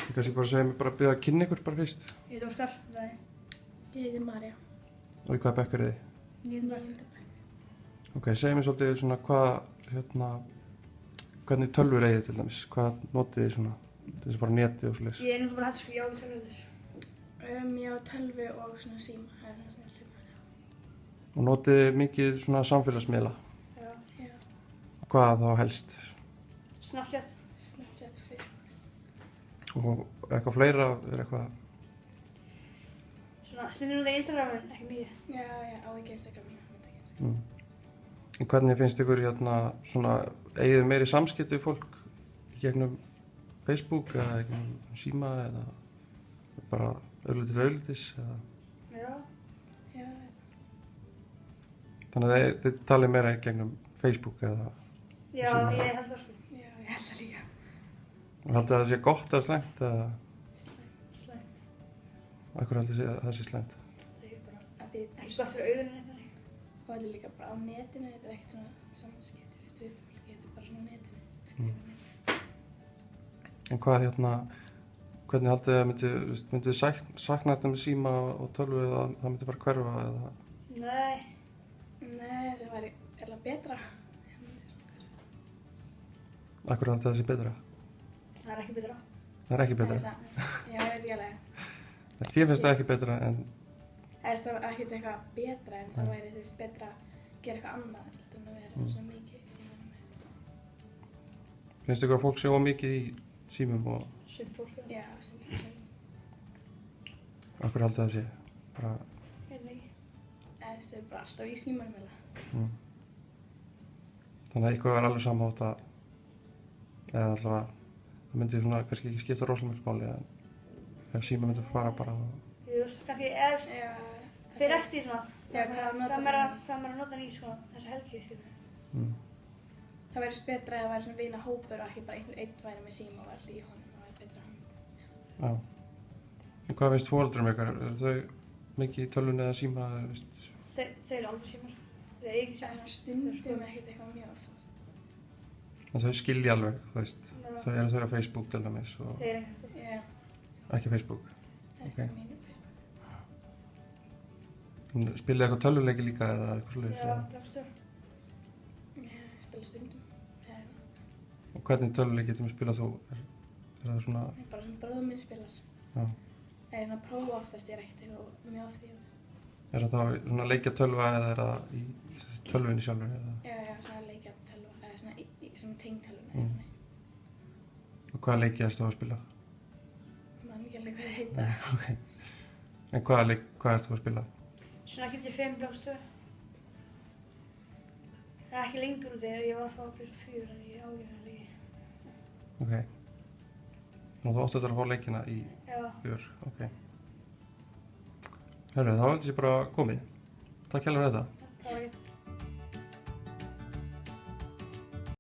Ég kannski bara segja mig bara að byrja að kynna ykkur bara fyrst. Ég heiti Óskar, það er. Ég heiti Marja. Og í hvaða bekk eru þið? Níunda bekk. Ok, segja mér svolítið svona hvernig tölvur eigið til dæmis? Hvað notið þið svona til þess að fara á netið og svoleiðis? Ég er náttúrulega bara hægt sko, ég á ekki tölvuleitur. Ég á tölvu og svona síma. Það er svona síma. Og notið þið mikið svona samfélagsmiðla? Já. Já. Hvað þá helst? Snapchat. Snapchat, Facebook. Og eitthvað fleira, er eitthvað? Svona, stundum út af Instagram en ekki mikið. Já, á ekki Instagram. En hvernig finnst ykkur svona, eigið þið meiri samskipti við fólk í gegnum Facebook eða í gegnum síma eða bara augliti til auglitis eða? Já. Já. Þannig að þið talið meira í gegnum Facebook eða? Já, síma? ég held það sko. Já, ég held það líka. Og haldið að það sé gott eða slæmt eða? Slæmt. Akkur haldið að það sé slæmt? Það er bara Að því ekki gott fyrir augunum neitt þannig. Og þetta er líka bara á netinu, þetta er ekkert svona samskipti, við fólki, þetta er bara svona á netinu. Skrifa netinu. En hvað hvernig haldið þið að myndu þið sakna þetta með síma og tölvu eða það myndi bara hverfa eða? Nei. Nei, það væri eiginlega betra. Akkur haldið það sé betra? Það er ekki betra. Það er ekki betra? Já, ég veit ekki alveg. Þér finnst það ekki betra en? Það var ekkert eitthvað betra en það væri betra að gera eitthvað annað heldur en að vera svona mikið í símanum. Finnst ykkur að fólk sé of mikið í símum og? Sumt fólk. Já, sem fólk. Akkur haldið það sé? Bara? Ég veit ekki. Það er bara alltaf í símanum eða. Þannig að ykkur var alveg sama á þetta eða allavega það myndi svona kannski ekki skipta rosalega mjög máli en ef síma myndi fara bara og... Þú veist, kannski eða fyrir eftir svona. Já, hvað maður að nota hann í svona þessu helgi, skilur. Það væri betra að það væri svona vinahópur og ekki bara einhver einn væri með síma og var alltaf í honum. Það væri betra. Já. En hvað finnst foreldrum ykkar? Eru þau mikið í tölvunni eða síma? Þeir eru aldrei síma, sko. Þeir eru ekki síma. Stundum ekkert eitthvað mjög oft. En þau skilja alveg, þú veist. Þau eru á Facebook til dæmis og... Þeir eru ekki. Já. Ekki Facebook? Það er mínu Facebook. Spilið eitthvað tölvuleiki líka eða eitthvað svoleiðis? Já, Blackstar. Já, ég spila stundum. Og hvernig tölvuleiki getum við spilað þú? Er það svona... Bara sem bróður minn spilar. Já. Ég er að prófa oftast, ég er ekkert eitthvað mjög oft í það. Er það þá svona leikja tölva eða er það í tölvunni sjálfur eða? Já, svona leikja tölva, eða svona sem tengtölvunni. Og hvaða leiki ertu þá að spila? Man ekki alveg hvað það heita. Ok. En hvað ertu að spila? Svona ekki til 5 Blackstar. Það er ekki lengur út þegar ég var að fá PS4 en ég ágjörði það líki. Ok. Og þú áttu þetta að fá leikina í 4, ok. Herru, þá heldur ég bara komið. Takk hérlega fyrir þetta.